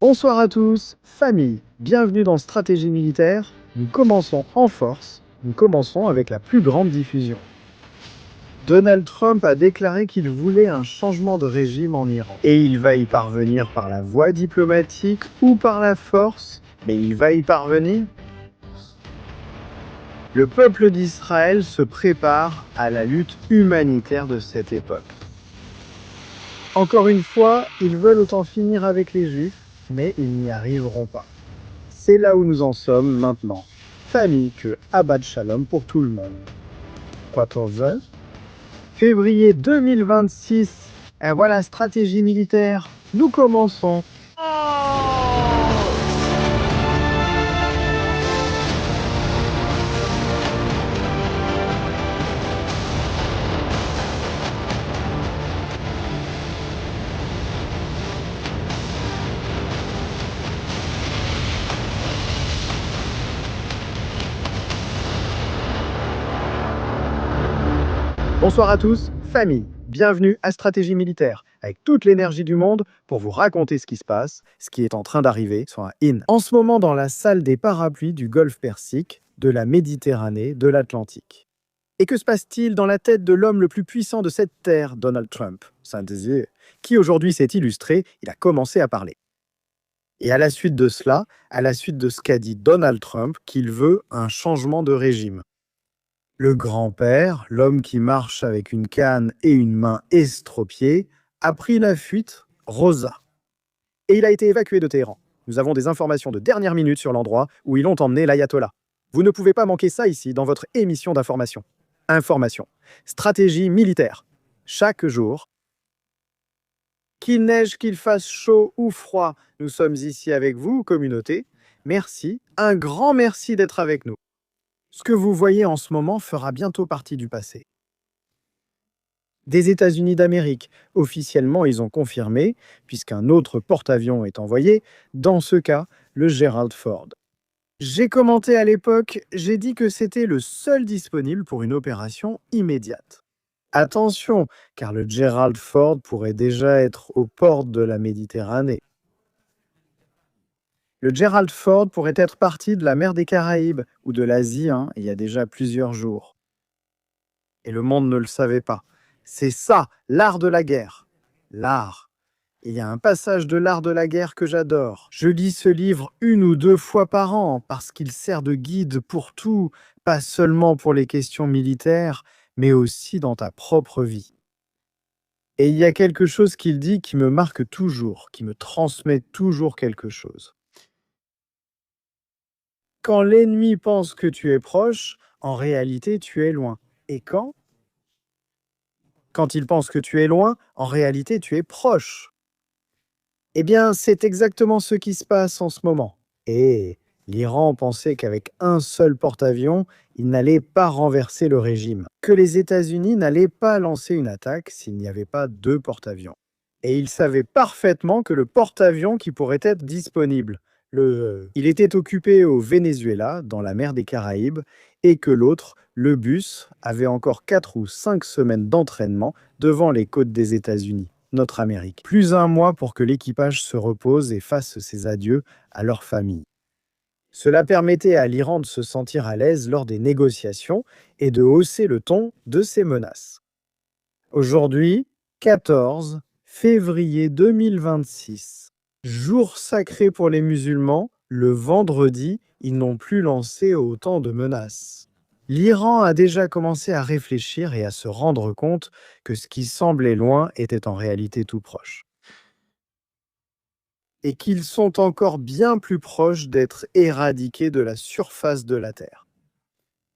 Bonsoir à tous, famille, bienvenue dans Stratégie militaire. Nous commençons en force, nous commençons avec la plus grande diffusion. Donald Trump a déclaré qu'il voulait un changement de régime en Iran. Et il va y parvenir par la voie diplomatique ou par la force, mais il va y parvenir. Le peuple d'Israël se prépare à la lutte humanitaire de cette époque. Encore une fois, ils veulent autant finir avec les Juifs, mais ils n'y arriveront pas. C'est là où nous en sommes maintenant. Famille que Abad Shalom pour tout le monde. 14 février 2026. Et voilà, stratégie militaire. Nous commençons. Bonsoir à tous, famille. Bienvenue à Stratégie militaire, avec toute l'énergie du monde pour vous raconter ce qui se passe, ce qui est en train d'arriver, soit in. En ce moment, dans la salle des parapluies du Golfe Persique, de la Méditerranée, de l'Atlantique. Et que se passe-t-il dans la tête de l'homme le plus puissant de cette terre, Donald Trump, Saint-Désir, qui aujourd'hui s'est illustré, il a commencé à parler. Et à la suite de cela, à la suite de ce qu'a dit Donald Trump, qu'il veut un changement de régime. Le grand-père, l'homme qui marche avec une canne et une main estropiée, a pris la fuite, Rosa. Et il a été évacué de Téhéran. Nous avons des informations de dernière minute sur l'endroit où ils l'ont emmené l'ayatollah. Vous ne pouvez pas manquer ça ici dans votre émission d'information. Information. Stratégie militaire. Chaque jour, qu'il neige, qu'il fasse chaud ou froid, nous sommes ici avec vous, communauté. Merci, un grand merci d'être avec nous. Ce que vous voyez en ce moment fera bientôt partie du passé. Des États-Unis d'Amérique, officiellement ils ont confirmé, puisqu'un autre porte-avions est envoyé, dans ce cas, le Gerald Ford. J'ai commenté à l'époque, j'ai dit que c'était le seul disponible pour une opération immédiate. Attention, car le Gerald Ford pourrait déjà être aux portes de la Méditerranée. Le Gerald Ford pourrait être parti de la mer des Caraïbes ou de l'Asie il y a déjà plusieurs jours. Et le monde ne le savait pas. C'est ça, l'art de la guerre. L'art. Il y a un passage de l'art de la guerre que j'adore. Je lis ce livre 1 ou 2 fois par an parce qu'il sert de guide pour tout, pas seulement pour les questions militaires, mais aussi dans ta propre vie. Et il y a quelque chose qu'il dit qui me marque toujours, qui me transmet toujours quelque chose. Quand l'ennemi pense que tu es proche, en réalité tu es loin. Et quand il pense que tu es loin, en réalité tu es proche. Eh bien, c'est exactement ce qui se passe en ce moment. Et l'Iran pensait qu'avec un seul porte-avions, il n'allait pas renverser le régime, que les États-Unis n'allaient pas lancer une attaque s'il n'y avait pas 2 porte-avions. Et il savait parfaitement que le porte-avions qui pourrait être disponible, il était occupé au Venezuela, dans la mer des Caraïbes, et que l'autre, le bus, avait encore 4 ou 5 semaines d'entraînement devant les côtes des États-Unis, notre Amérique. Plus un mois pour que l'équipage se repose et fasse ses adieux à leur famille. Cela permettait à l'Iran de se sentir à l'aise lors des négociations et de hausser le ton de ses menaces. Aujourd'hui, 14 février 2026. Jour sacré pour les musulmans, le vendredi, ils n'ont plus lancé autant de menaces. L'Iran a déjà commencé à réfléchir et à se rendre compte que ce qui semblait loin était en réalité tout proche. Et qu'ils sont encore bien plus proches d'être éradiqués de la surface de la Terre.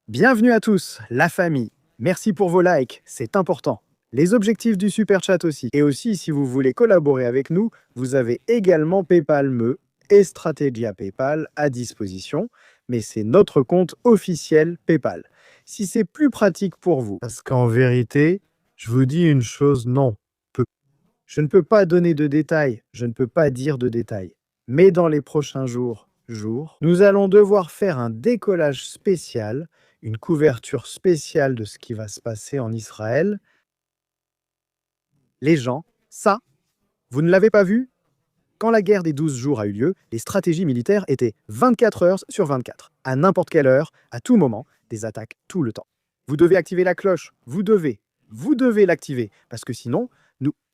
Bienvenue à tous, la famille. Merci pour vos likes, c'est important. Les objectifs du Super Chat aussi. Et aussi, si vous voulez collaborer avec nous, vous avez également PayPal Me et Strategia PayPal à disposition, mais c'est notre compte officiel PayPal. Si c'est plus pratique pour vous, parce qu'en vérité, je vous dis une chose, non. Je ne peux pas donner de détails, je ne peux pas dire de détails. Mais dans les prochains jours, nous allons devoir faire un décollage spécial, une couverture spéciale de ce qui va se passer en Israël. Les gens, ça, vous ne l'avez pas vu? Quand la guerre des 12 jours a eu lieu, les stratégies militaires étaient 24 heures sur 24, à n'importe quelle heure, à tout moment, des attaques tout le temps. Vous devez activer la cloche, vous devez l'activer, parce que sinon,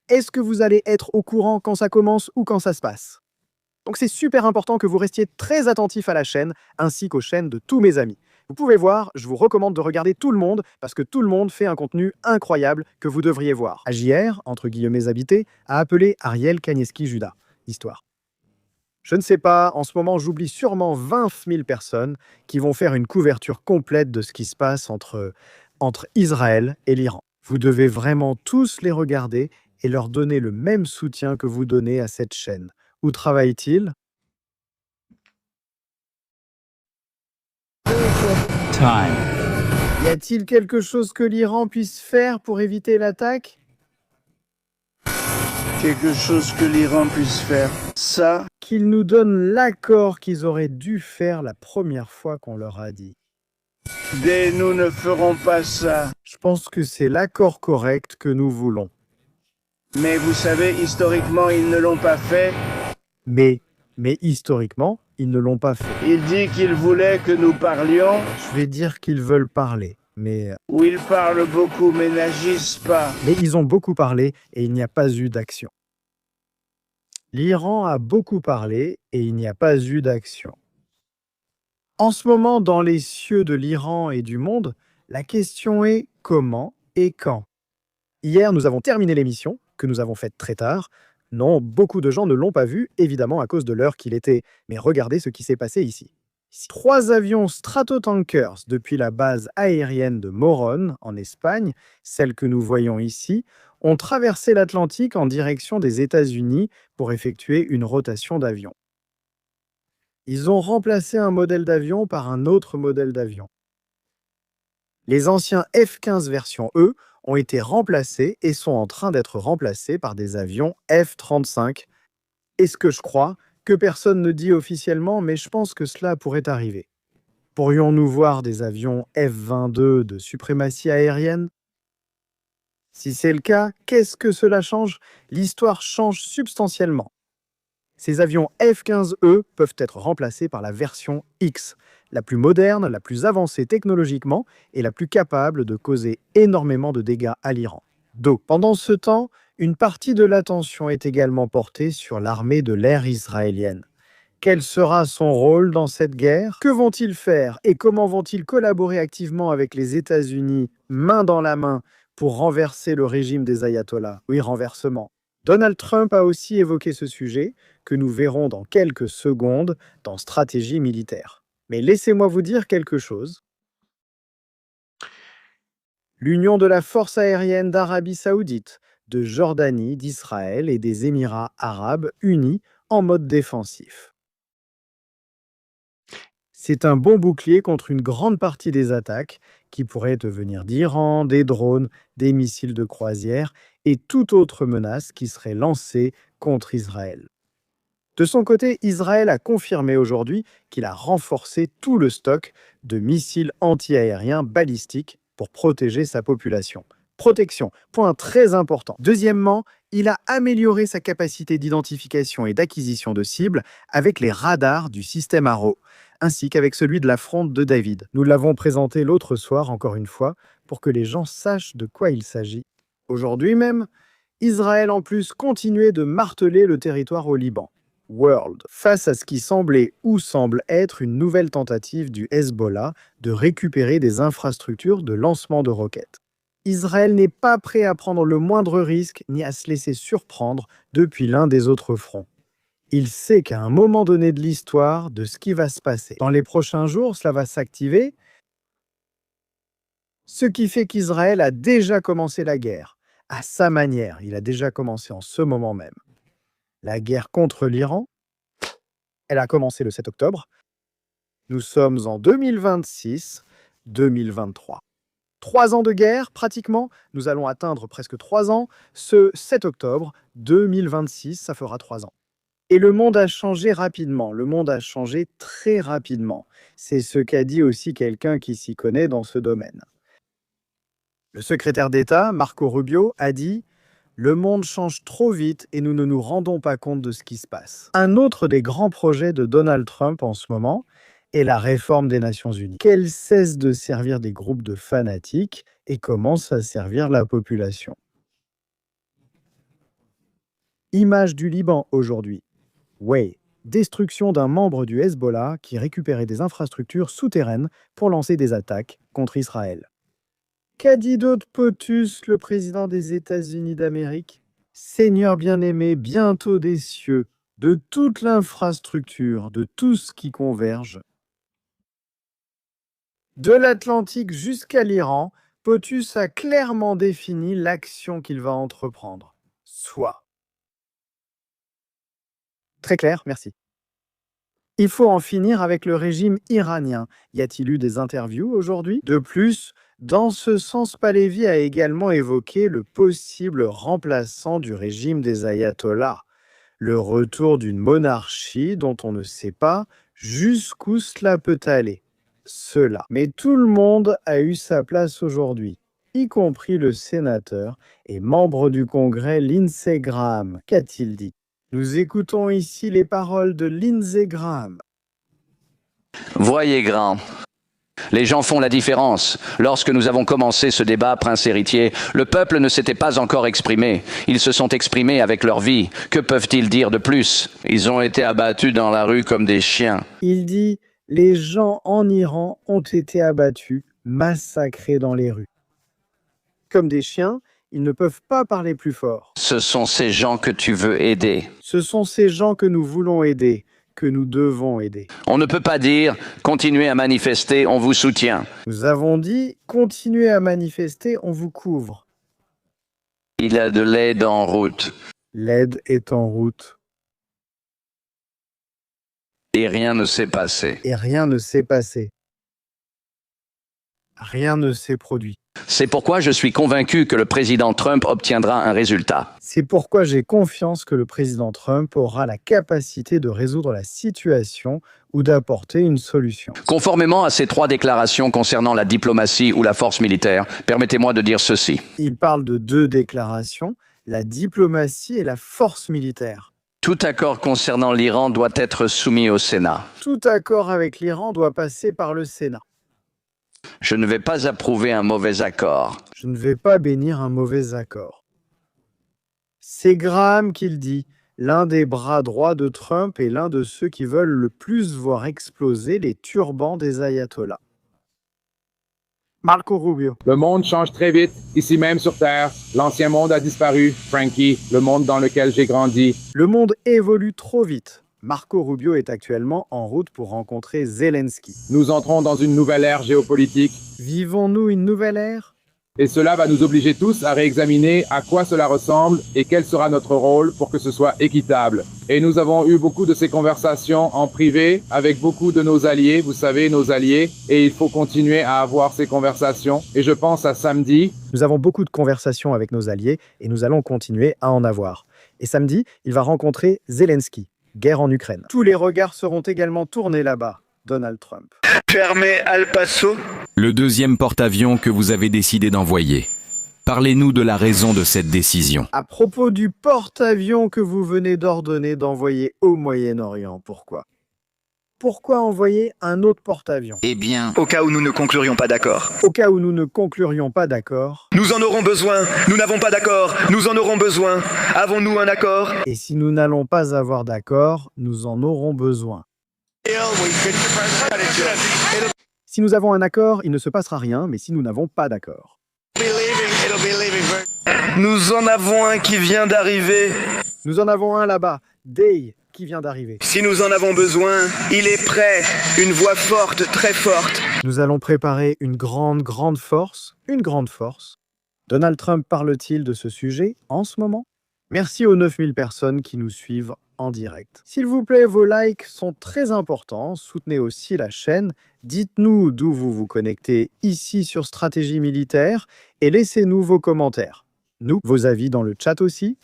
est-ce que vous allez être au courant quand ça commence ou quand ça se passe? Donc c'est super important que vous restiez très attentif à la chaîne, ainsi qu'aux chaînes de tous mes amis. Vous pouvez voir, je vous recommande de regarder tout le monde, parce que tout le monde fait un contenu incroyable que vous devriez voir. AJR, entre guillemets habité, a appelé Ariel Kanievski-Juda. Histoire. Je ne sais pas, en ce moment j'oublie sûrement 20 000 personnes qui vont faire une couverture complète de ce qui se passe entre Israël et l'Iran. Vous devez vraiment tous les regarder et leur donner le même soutien que vous donnez à cette chaîne. Où travaille-t-il? Time. Y a-t-il quelque chose que l'Iran puisse faire pour éviter l'attaque? Quelque chose que l'Iran puisse faire, ça, Qu'ils nous donnent l'accord qu'ils auraient dû faire la première fois qu'on leur a dit. nous ne ferons pas ça. Je pense que c'est l'accord correct que nous voulons. Mais vous savez, historiquement, ils ne l'ont pas fait. Mais historiquement, ils ne l'ont pas fait. Il dit qu'il voulait que nous parlions, Je vais dire qu'ils veulent parler, mais ou ils parlent beaucoup mais n'agissent pas. ils ont beaucoup parlé et il n'y a pas eu d'action. L'Iran a beaucoup parlé et il n'y a pas eu d'action. En ce moment, dans les cieux de l'Iran et du monde, la question est comment et quand. Hier, nous avons terminé l'émission, que nous avons faite très tard. Non, beaucoup de gens ne l'ont pas vue, évidemment à cause de l'heure qu'il était. Mais regardez ce qui s'est passé ici. 3 avions Stratotankers depuis la base aérienne de Morón, en Espagne, celle que nous voyons ici, ont traversé l'Atlantique en direction des États-Unis pour effectuer une rotation d'avions. Ils ont remplacé un modèle d'avion par un autre modèle d'avion. Les anciens F-15 version E ont été remplacés et sont en train d'être remplacés par des avions F-35. Est-ce que je crois que personne ne dit officiellement, mais je pense que cela pourrait arriver. Pourrions-nous voir des avions F-22 de suprématie aérienne? Si c'est le cas, qu'est-ce que cela change? L'histoire change substantiellement. Ces avions F-15E peuvent être remplacés par la version X, la plus moderne, la plus avancée technologiquement et la plus capable de causer énormément de dégâts à l'Iran. Pendant ce temps, une partie de l'attention est également portée sur l'armée de l'air israélienne. Quel sera son rôle dans cette guerre? Que vont-ils faire et comment vont-ils collaborer activement avec les États-Unis, main dans la main, pour renverser le régime des ayatollahs? Oui, renversement. Donald Trump a aussi évoqué ce sujet, que nous verrons dans quelques secondes dans Stratégie militaire. Mais laissez-moi vous dire quelque chose. L'union de la force aérienne d'Arabie Saoudite, de Jordanie, d'Israël et des Émirats arabes unis en mode défensif. C'est un bon bouclier contre une grande partie des attaques qui pourraient venir d'Iran, des drones, des missiles de croisière et toute autre menace qui serait lancée contre Israël. De son côté, Israël a confirmé aujourd'hui qu'il a renforcé tout le stock de missiles anti-aériens balistiques pour protéger sa population. Protection, point très important. Deuxièmement, il a amélioré sa capacité d'identification et d'acquisition de cibles avec les radars du système Arrow, ainsi qu'avec celui de la fronde de David. Nous l'avons présenté l'autre soir, encore une fois, pour que les gens sachent de quoi il s'agit. Aujourd'hui même, Israël en plus continuait de marteler le territoire au Liban. World, face à ce qui semblait ou semble être une nouvelle tentative du Hezbollah de récupérer des infrastructures de lancement de roquettes. Israël n'est pas prêt à prendre le moindre risque ni à se laisser surprendre depuis l'un des autres fronts. Il sait qu'à un moment donné de l'histoire, de ce qui va se passer. Dans les prochains jours, cela va s'activer, ce qui fait qu'Israël a déjà commencé la guerre. À sa manière, il a déjà commencé en ce moment même. La guerre contre l'Iran, elle a commencé le 7 octobre. Nous sommes en 2026-2023. 3 ans de guerre, pratiquement. Nous allons atteindre presque 3 ans. Ce 7 octobre 2026, ça fera 3 ans. Et le monde a changé rapidement. Le monde a changé très rapidement. C'est ce qu'a dit aussi quelqu'un qui s'y connaît dans ce domaine. Le secrétaire d'État, Marco Rubio, a dit Le monde change trop vite et nous ne nous rendons pas compte de ce qui se passe. Un autre des grands projets de Donald Trump en ce moment est la réforme des Nations Unies. Qu'elle cesse de servir des groupes de fanatiques et commence à servir la population. Image du Liban aujourd'hui. Ouais, destruction d'un membre du Hezbollah qui récupérait des infrastructures souterraines pour lancer des attaques contre Israël. Qu'a dit d'autre POTUS, le président des États-Unis d'Amérique? Seigneur bien-aimé, bientôt des cieux, de toute l'infrastructure, de tout ce qui converge. De l'Atlantique jusqu'à l'Iran, POTUS a clairement défini l'action qu'il va entreprendre. Soit. Très clair, merci. Il faut en finir avec le régime iranien. Y a-t-il eu des interviews aujourd'hui? De plus, dans ce sens, Pahlavi a également évoqué le possible remplaçant du régime des ayatollahs, le retour d'une monarchie dont on ne sait pas jusqu'où cela peut aller. Cela. Mais tout le monde a eu sa place aujourd'hui, y compris le sénateur et membre du Congrès Lindsey Graham. Qu'a-t-il dit? Nous écoutons ici les paroles de Lindsey Graham. Voyez, grand, les gens font la différence. Lorsque nous avons commencé ce débat, prince héritier, le peuple ne s'était pas encore exprimé. Ils se sont exprimés avec leur vie. Que peuvent-ils dire de plus? Ils ont été abattus dans la rue comme des chiens. Il dit « Les gens en Iran ont été abattus, massacrés dans les rues. Comme des chiens, ils ne peuvent pas parler plus fort. Ce sont ces gens que tu veux aider. Ce sont ces gens que nous voulons aider, que nous devons aider. On ne peut pas dire « Continuez à manifester, on vous soutient ». Nous avons dit « Continuez à manifester, on vous couvre ». Il y a de l'aide en route. L'aide est en route. Et rien ne s'est passé. Et rien ne s'est passé. Rien ne s'est produit. C'est pourquoi je suis convaincu que le président Trump obtiendra un résultat. C'est pourquoi j'ai confiance que le président Trump aura la capacité de résoudre la situation ou d'apporter une solution. Conformément à ces 3 déclarations concernant la diplomatie ou la force militaire, permettez-moi de dire ceci. Il parle de 2 déclarations, la diplomatie et la force militaire. Tout accord concernant l'Iran doit être soumis au Sénat. Tout accord avec l'Iran doit passer par le Sénat. Je ne vais pas approuver un mauvais accord. Je ne vais pas bénir un mauvais accord. C'est Graham qui le dit, l'un des bras droits de Trump et l'un de ceux qui veulent le plus voir exploser les turbans des ayatollahs. Marco Rubio. Le monde change très vite, ici même sur Terre. L'ancien monde a disparu, Frankie, le monde dans lequel j'ai grandi. Le monde évolue trop vite. Marco Rubio est actuellement en route pour rencontrer Zelensky. Nous entrons dans une nouvelle ère géopolitique. Vivons-nous une nouvelle ère? Et cela va nous obliger tous à réexaminer à quoi cela ressemble et quel sera notre rôle pour que ce soit équitable. Et nous avons eu beaucoup de ces conversations en privé avec beaucoup de nos alliés, vous savez, nos alliés, et il faut continuer à avoir ces conversations. Et je pense à samedi. Nous avons beaucoup de conversations avec nos alliés et nous allons continuer à en avoir. Et samedi, il va rencontrer Zelensky. Guerre en Ukraine. Tous les regards seront également tournés là-bas. Donald Trump. Fermez Al Paso. Le deuxième porte-avions que vous avez décidé d'envoyer. Parlez-nous de la raison de cette décision. À propos du porte-avions que vous venez d'ordonner d'envoyer au Moyen-Orient, pourquoi? Pourquoi envoyer un autre porte-avions? Eh bien, Au cas où nous ne conclurions pas d'accord. Au cas où nous ne conclurions pas d'accord. Nous en aurons besoin. Nous n'avons pas d'accord. Nous en aurons besoin. Avons-nous un accord? Et si nous n'allons pas avoir d'accord, nous en aurons besoin. Si nous avons un accord, il ne se passera rien, mais si nous n'avons pas d'accord. Nous en avons un qui vient d'arriver. Nous en avons un là-bas, Day, qui vient d'arriver. Si nous en avons besoin, il est prêt. Une voix forte, très forte. Nous allons préparer une grande force, une grande force. Donald Trump parle-t-il de ce sujet en ce moment? Merci aux 9000 personnes qui nous suivent en direct. S'il vous plaît, vos likes sont très importants. Soutenez aussi la chaîne. Dites-nous d'où vous vous connectez ici sur Stratégie Militaire et laissez-nous vos commentaires. Nous, vos avis dans le chat aussi.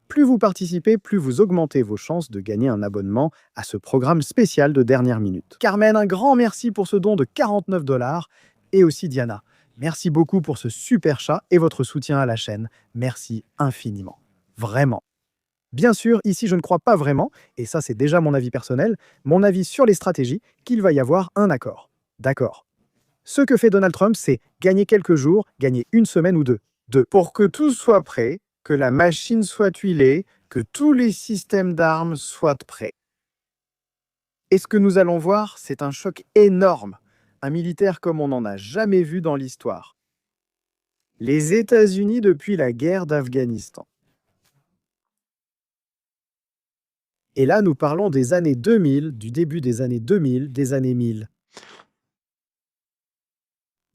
Plus vous participez, plus vous augmentez vos chances de gagner un abonnement à ce programme spécial de dernière minute. Carmen, un grand merci pour ce don de 49 $ et aussi Diana. Merci beaucoup pour ce super chat et votre soutien à la chaîne. Merci infiniment. Vraiment. Bien sûr, ici je ne crois pas vraiment, et ça c'est déjà mon avis personnel, mon avis sur les stratégies, qu'il va y avoir un accord. D'accord. Ce que fait Donald Trump, c'est gagner quelques jours, gagner une semaine ou deux. Pour que tout soit prêt, que la machine soit huilée, que tous les systèmes d'armes soient prêts. Et ce que nous allons voir, c'est un choc énorme. Un militaire comme on n'en a jamais vu dans l'histoire. Les États-Unis depuis la guerre d'Afghanistan. Et là, nous parlons des années 2000, du début des années 2000, des années 1000.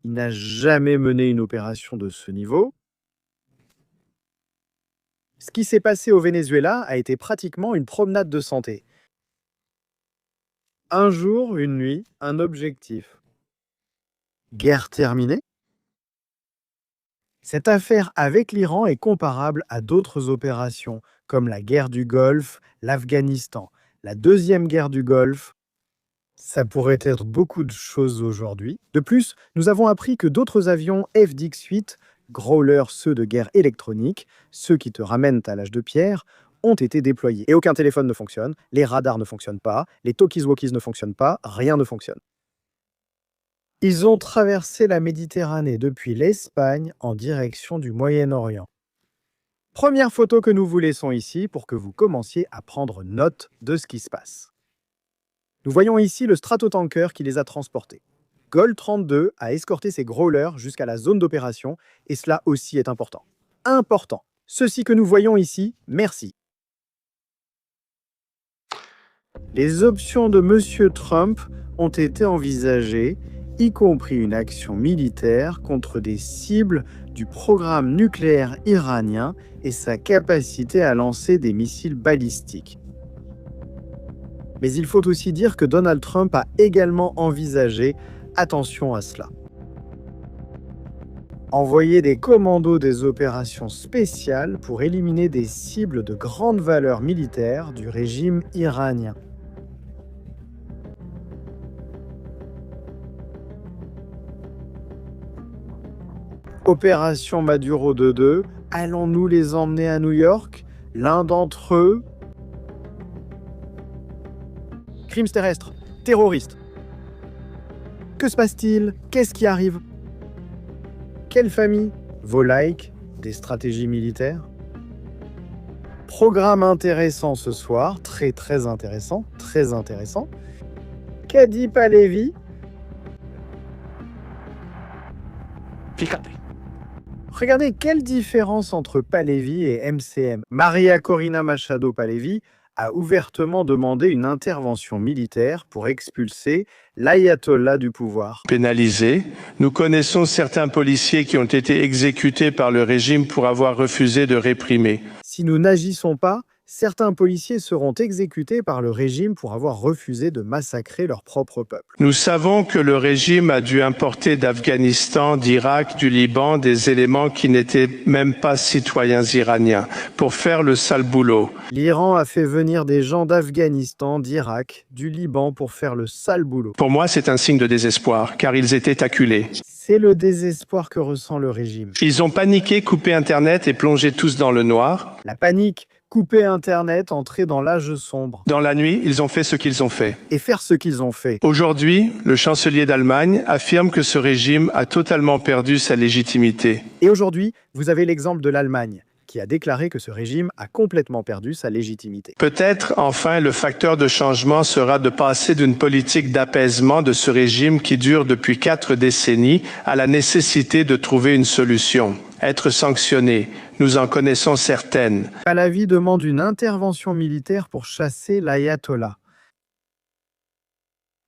Il n'a jamais mené une opération de ce niveau. Ce qui s'est passé au Venezuela a été pratiquement une promenade de santé. Un jour, une nuit, un objectif. Guerre terminée? Cette affaire avec l'Iran est comparable à d'autres opérations, comme la guerre du Golfe, l'Afghanistan, la deuxième guerre du Golfe. Ça pourrait être beaucoup de choses aujourd'hui. De plus, nous avons appris que d'autres avions F-18, Growler, ceux de guerre électronique, ceux qui te ramènent à l'âge de pierre, ont été déployés. Et aucun téléphone ne fonctionne, les radars ne fonctionnent pas, les talkies-walkies ne fonctionnent pas, rien ne fonctionne. Ils ont traversé la Méditerranée depuis l'Espagne en direction du Moyen-Orient. Première photo que nous vous laissons ici pour que vous commenciez à prendre note de ce qui se passe. Nous voyons ici le stratotanker qui les a transportés. Gold 32 a escorté ses growlers jusqu'à la zone d'opération et cela aussi est important. Important. Ceci que nous voyons ici, merci. Les options de M. Trump ont été envisagées, y compris une action militaire contre des cibles du programme nucléaire iranien et sa capacité à lancer des missiles balistiques. Mais il faut aussi dire que Donald Trump a également envisagé, attention à cela, envoyer des commandos des opérations spéciales pour éliminer des cibles de grande valeur militaire du régime iranien. Opération Maduro 2-2, allons-nous les emmener à New York? L'un d'entre eux... Crimes terrestres, terroristes. Que se passe-t-il? Qu'est-ce qui arrive? Quelle famille? Vos likes? Des stratégies militaires? Programme intéressant ce soir, très intéressant, très intéressant. Qu'a dit Pahlavi? Regardez, quelle différence entre Pahlavi et MCM. Maria Corina Machado Pahlavi a ouvertement demandé une intervention militaire pour expulser l'ayatollah du pouvoir. Pénalisés. Nous connaissons certains policiers qui ont été exécutés par le régime pour avoir refusé de réprimer. Si nous n'agissons pas, certains policiers seront exécutés par le régime pour avoir refusé de massacrer leur propre peuple. Nous savons que le régime a dû importer d'Afghanistan, d'Irak, du Liban des éléments qui n'étaient même pas citoyens iraniens pour faire le sale boulot. L'Iran a fait venir des gens d'Afghanistan, d'Irak, du Liban pour faire le sale boulot. Pour moi, c'est un signe de désespoir, car ils étaient acculés. C'est le désespoir que ressent le régime. Ils ont paniqué, coupé Internet et plongé tous dans le noir. La panique, couper Internet, entrer dans l'âge sombre. Dans la nuit, ils ont fait ce qu'ils ont fait. Et faire ce qu'ils ont fait. Aujourd'hui, le chancelier d'Allemagne affirme que ce régime a totalement perdu sa légitimité. Et aujourd'hui, vous avez l'exemple de l'Allemagne, qui a déclaré que ce régime a complètement perdu sa légitimité. Peut-être, enfin, le facteur de changement sera de passer d'une politique d'apaisement de ce régime qui dure depuis 4 décennies à la nécessité de trouver une solution. Être sanctionné, nous en connaissons certaines. Pahlavi demande une intervention militaire pour chasser l'ayatollah.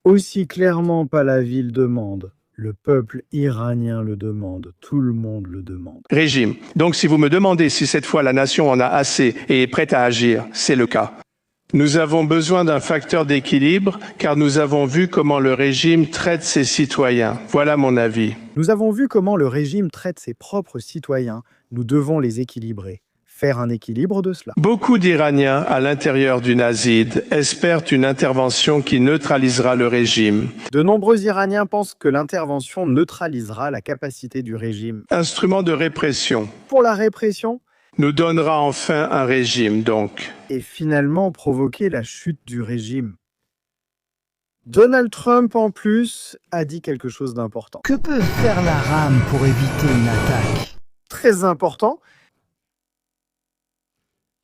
Aussi clairement Pahlavi le demande. Le peuple iranien le demande, tout le monde le demande. Régime. Donc si vous me demandez si cette fois la nation en a assez et est prête à agir, c'est le cas. Nous avons besoin d'un facteur d'équilibre car nous avons vu comment le régime traite ses citoyens. Voilà mon avis. Nous avons vu comment le régime traite ses propres citoyens. Nous devons les équilibrer. faire un équilibre de cela. Beaucoup d'Iraniens à l'intérieur du Nazid espèrent une intervention qui neutralisera le régime. De nombreux Iraniens pensent que l'intervention neutralisera la capacité du régime. Instrument de répression. Pour la répression, Nous donnera enfin un régime, donc. et finalement provoquer la chute du régime. Donald Trump, en plus, a dit quelque chose d'important. Que peut faire la rame pour éviter une attaque? Très important.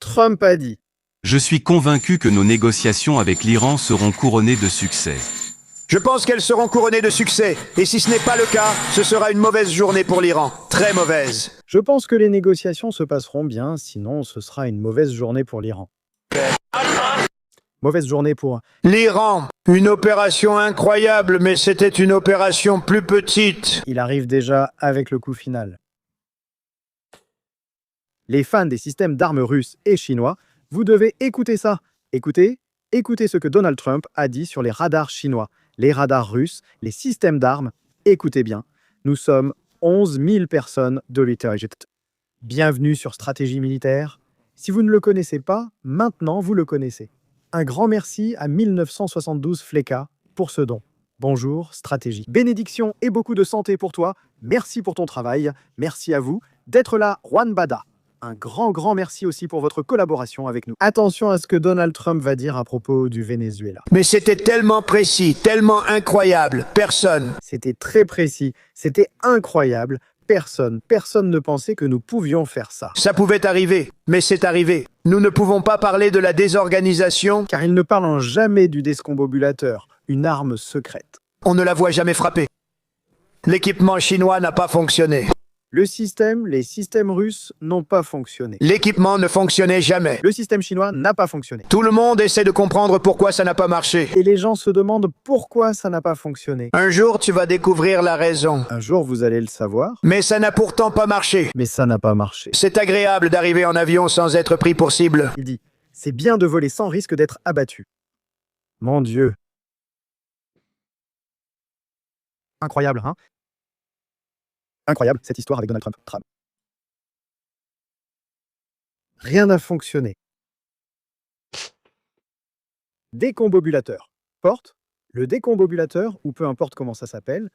Trump a dit Je suis convaincu que nos négociations avec l'Iran seront couronnées de succès. Je pense qu'elles seront couronnées de succès, et si ce n'est pas le cas, ce sera une mauvaise journée pour l'Iran. Très mauvaise. « Je pense que les négociations se passeront bien, sinon ce sera une mauvaise journée pour l'Iran. » Mauvaise journée pour... L'Iran, une opération incroyable, mais c'était une opération plus petite. Il arrive déjà avec le coup final. Les fans des systèmes d'armes russes et chinois, vous devez écouter ça. Écoutez ce que Donald Trump a dit sur les radars chinois, les radars russes, les systèmes d'armes. Écoutez bien, nous sommes 11 000 personnes de l'État-Égypte. Bienvenue sur Stratégie militaire. Si vous ne le connaissez pas, maintenant vous le connaissez. Un grand merci à 1972 Flecka pour ce don. Bonjour, Stratégie. Bénédiction et beaucoup de santé pour toi. Merci pour ton travail. Merci à vous d'être là, Juan Bada. Un grand merci aussi pour votre collaboration avec nous. Attention à ce que Donald Trump va dire à propos du Venezuela. Mais c'était tellement précis, tellement incroyable. Personne. C'était très précis, c'était incroyable. Personne ne pensait que nous pouvions faire ça. Ça pouvait arriver, mais c'est arrivé. Nous ne pouvons pas parler de la désorganisation, Car ils ne parlent jamais du descombobulateur, une arme secrète. on ne la voit jamais frapper. L'équipement chinois n'a pas fonctionné. Les systèmes russes n'ont pas fonctionné. L'équipement ne fonctionnait jamais. Le système chinois n'a pas fonctionné. Tout le monde essaie de comprendre pourquoi ça n'a pas marché. Et les gens se demandent pourquoi ça n'a pas fonctionné. Un jour, tu vas découvrir la raison. Un jour, vous allez le savoir, Mais ça n'a pourtant pas marché. mais ça n'a pas marché. C'est agréable d'arriver en avion sans être pris pour cible. Il dit, c'est bien de voler sans risque d'être abattu. Mon Dieu. Incroyable, hein? Incroyable, cette histoire avec Donald Trump. Rien n'a fonctionné. Décombobulateur. Porte, le décombobulateur, ou peu importe comment ça s'appelle.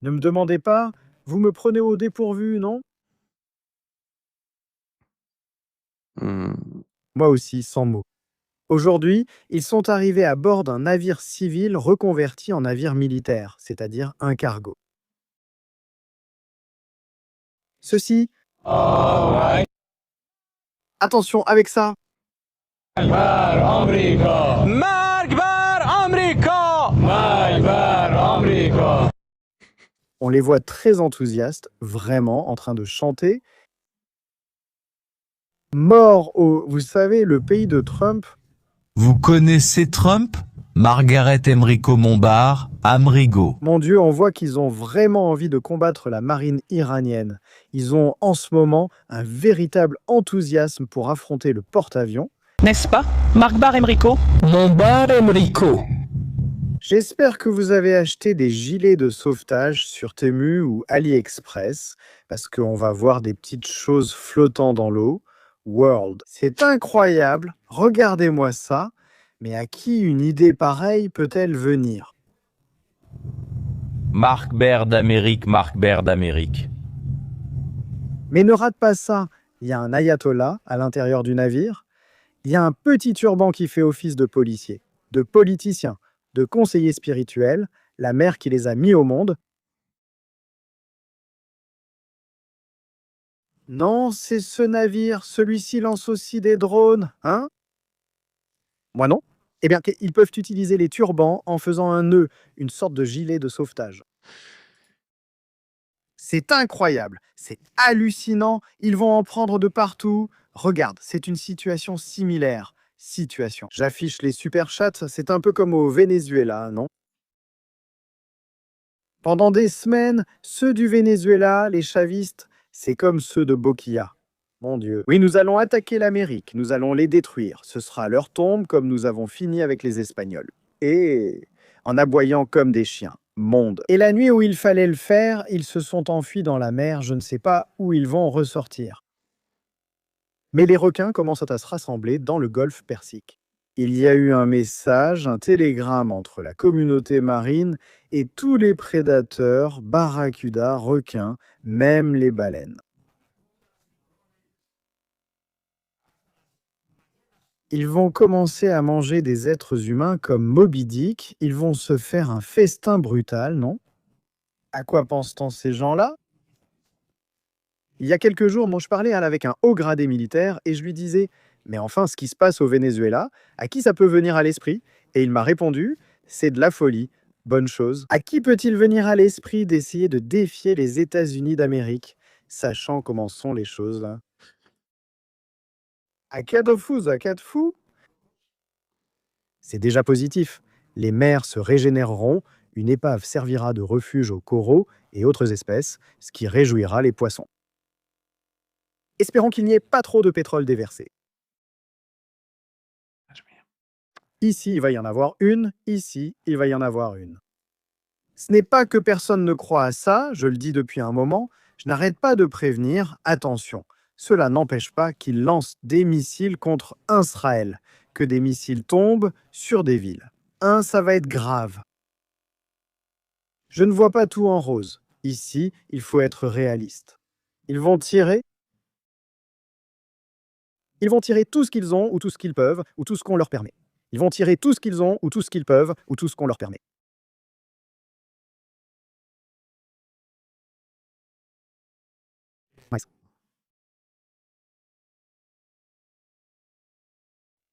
Ne me demandez pas, vous me prenez au dépourvu, non? Moi aussi, sans mots. Aujourd'hui, ils sont arrivés à bord d'un navire civil reconverti en navire militaire, c'est-à-dire un cargo. Ceci. Attention avec ça. On les voit très enthousiastes, vraiment en train de chanter. Mort au, vous savez, le pays de Trump. Vous connaissez Trump? Margaret Emrico Montbard, Amerigo. Mon Dieu, on voit qu'ils ont vraiment envie de combattre la marine iranienne. Ils ont en ce moment un véritable enthousiasme pour affronter le porte-avions. N'est-ce pas, Marc-Bar Emrico? Montbard Emrico. J'espère que vous avez acheté des gilets de sauvetage sur Temu ou AliExpress, parce qu'on va voir des petites choses flottant dans l'eau. World. C'est incroyable, regardez-moi ça. Mais à qui une idée pareille peut-elle venir? Marc Baird d'Amérique, Marc Baird d'Amérique. Mais ne rate pas ça, il y a un ayatollah à l'intérieur du navire, il y a un petit turban qui fait office de policier, de politicien, de conseiller spirituel, la mère qui les a mis au monde. Non, c'est ce navire, celui-ci lance aussi des drones, hein? Moi non. Eh bien, ils peuvent utiliser les turbans en faisant un nœud, une sorte de gilet de sauvetage. C'est incroyable, c'est hallucinant, ils vont en prendre de partout. Regarde, c'est une situation similaire. J'affiche les super chats, c'est un peu comme au Venezuela, non? Pendant des semaines, ceux du Venezuela, les chavistes, c'est comme ceux de Boquilla. Mon Dieu. Oui, nous allons attaquer l'Amérique, nous allons les détruire. Ce sera leur tombe comme nous avons fini avec les Espagnols. Et en aboyant comme des chiens. Monde. Et la nuit où il fallait le faire, ils se sont enfuis dans la mer, je ne sais pas où ils vont ressortir. Mais les requins commencent à se rassembler dans le golfe Persique. Il y a eu un message, un télégramme entre la communauté marine et tous les prédateurs, barracudas, requins, même les baleines. Ils vont commencer à manger des êtres humains comme Moby Dick. Ils vont se faire un festin brutal, non? À quoi pensent-on ces gens-là? Il y a quelques jours, moi, je parlais avec un haut gradé militaire et je lui disais « Mais enfin, ce qui se passe au Venezuela, à qui ça peut venir à l'esprit ?» Et il m'a répondu « C'est de la folie. Bonne chose. À qui peut-il venir à l'esprit d'essayer de défier les États-Unis d'Amérique, sachant comment sont les choses là ?» À quatre fous. C'est déjà positif. Les mers se régénéreront, une épave servira de refuge aux coraux et autres espèces, ce qui réjouira les poissons. Espérons qu'il n'y ait pas trop de pétrole déversé. Ici, il va y en avoir une, ici, il va y en avoir une. Ce n'est pas que personne ne croit à ça, je le dis depuis un moment, je n'arrête pas de prévenir, attention, cela n'empêche pas qu'ils lancent des missiles contre Israël, que des missiles tombent sur des villes. Ça va être grave. Je ne vois pas tout en rose. Ici, il faut être réaliste. Ils vont tirer tout ce qu'ils ont ou tout ce qu'ils peuvent ou tout ce qu'on leur permet. Ils vont tirer tout ce qu'ils ont ou tout ce qu'ils peuvent ou tout ce qu'on leur permet.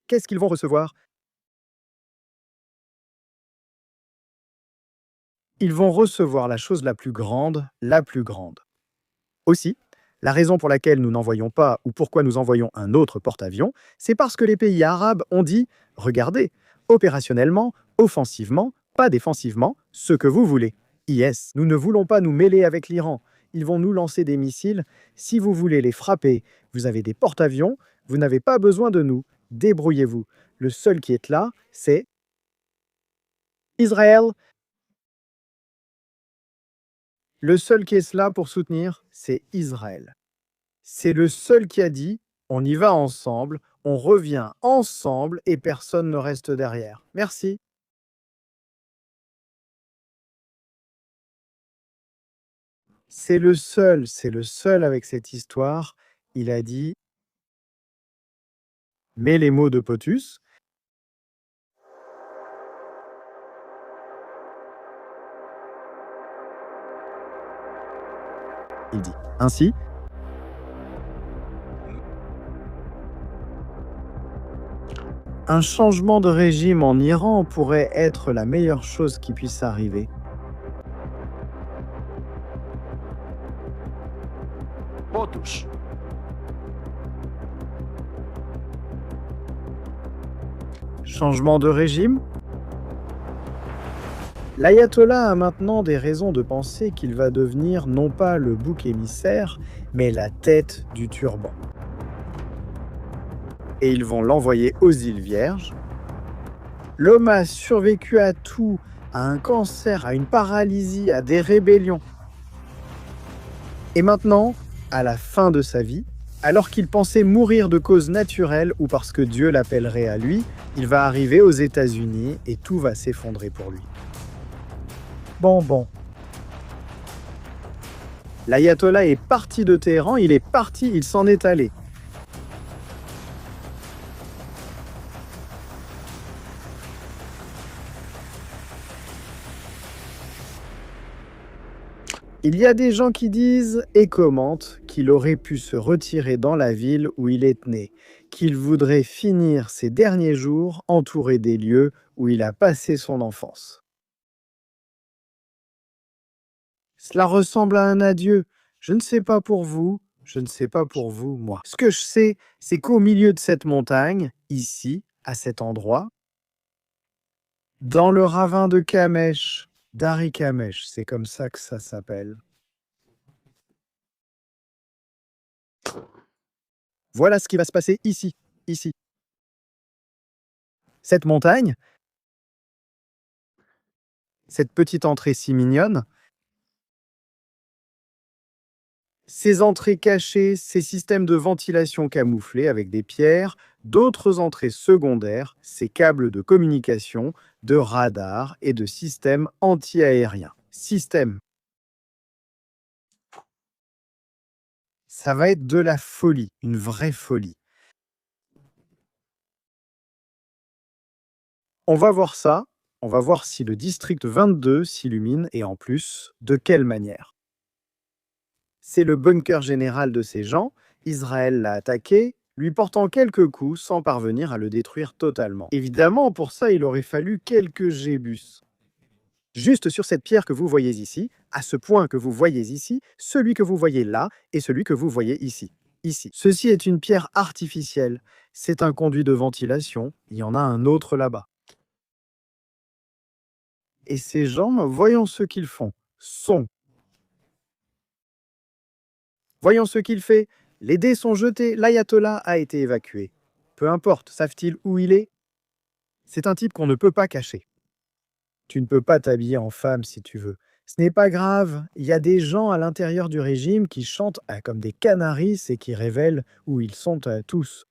Qu'est-ce qu'ils vont recevoir? Ils vont recevoir la chose la plus grande, la plus grande. Aussi, la raison pour laquelle nous n'envoyons pas ou pourquoi nous envoyons un autre porte-avions, c'est parce que les pays arabes ont dit « Regardez, opérationnellement, offensivement, pas défensivement, ce que vous voulez. Yes, nous ne voulons pas nous mêler avec l'Iran. Ils vont nous lancer des missiles. Si vous voulez les frapper, vous avez des porte-avions, vous n'avez pas besoin de nous. Débrouillez-vous. Le seul qui est là, c'est Israël. Le seul qui est là pour soutenir, c'est Israël. C'est le seul qui a dit « On y va ensemble, on revient ensemble et personne ne reste derrière. Merci. » C'est le seul avec cette histoire. Il a dit « Mets les mots de POTUS. » Il dit ainsi. Un changement de régime en Iran pourrait être la meilleure chose qui puisse arriver. POTUS. Changement de régime? L'ayatollah a maintenant des raisons de penser qu'il va devenir non pas le bouc émissaire, mais la tête du turban. Et ils vont l'envoyer aux îles Vierges. L'homme a survécu à tout, à un cancer, à une paralysie, à des rébellions. Et maintenant, à la fin de sa vie, alors qu'il pensait mourir de cause naturelle ou parce que Dieu l'appellerait à lui, il va arriver aux États-Unis et tout va s'effondrer pour lui. Bon. L'ayatollah est parti de Téhéran, il s'en est allé. Il y a des gens qui disent et commentent qu'il aurait pu se retirer dans la ville où il est né, qu'il voudrait finir ses derniers jours entouré des lieux où il a passé son enfance. Cela ressemble à un adieu. Je ne sais pas pour vous, je ne sais pas pour vous, moi. Ce que je sais, c'est qu'au milieu de cette montagne, ici, à cet endroit, dans le ravin de Kamesh, Dari Kamesh, c'est comme ça que ça s'appelle. Voilà ce qui va se passer ici. Cette montagne, cette petite entrée si mignonne, Ces entrées cachées, ces systèmes de ventilation camouflés avec des pierres, d'autres entrées secondaires, ces câbles de communication, de radars et de systèmes anti-aériens. Système. Ça va être de la folie, une vraie folie. On va voir ça, on va voir si le district 22 s'illumine et en plus, de quelle manière. C'est le bunker général de ces gens, Israël l'a attaqué, lui portant quelques coups sans parvenir à le détruire totalement. Évidemment, pour ça, il aurait fallu quelques gébus. Juste sur cette pierre que vous voyez ici, à ce point que vous voyez ici, celui que vous voyez là et celui que vous voyez ici. Ici. Ceci est une pierre artificielle. C'est un conduit de ventilation. Il y en a un autre là-bas. Et ces gens, voyons ce qu'ils font. Voyons ce qu'il fait. Les dés sont jetés, l'ayatollah a été évacué. Peu importe, savent-ils où il est? C'est un type qu'on ne peut pas cacher. Tu ne peux pas t'habiller en femme si tu veux. Ce n'est pas grave, il y a des gens à l'intérieur du régime qui chantent comme des canaris et qui révèlent où ils sont tous.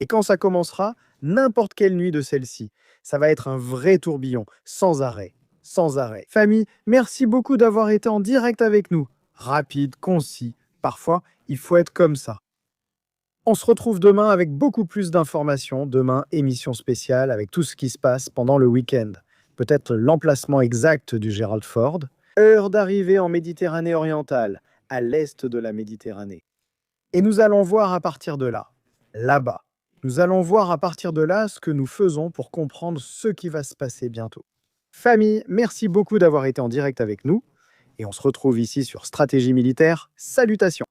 Et quand ça commencera, n'importe quelle nuit de celle-ci, ça va être un vrai tourbillon, sans arrêt, sans arrêt. Famille, merci beaucoup d'avoir été en direct avec nous. Rapide, concis, parfois, il faut être comme ça. On se retrouve demain avec beaucoup plus d'informations. Demain, émission spéciale avec tout ce qui se passe pendant le week-end. Peut-être l'emplacement exact du Gerald Ford. Heure d'arrivée en Méditerranée orientale, à l'est de la Méditerranée. Et nous allons voir à partir de là, là-bas. Nous allons voir à partir de là ce que nous faisons pour comprendre ce qui va se passer bientôt. Famille, merci beaucoup d'avoir été en direct avec nous. Et on se retrouve ici sur Stratégie Militaire. Salutations!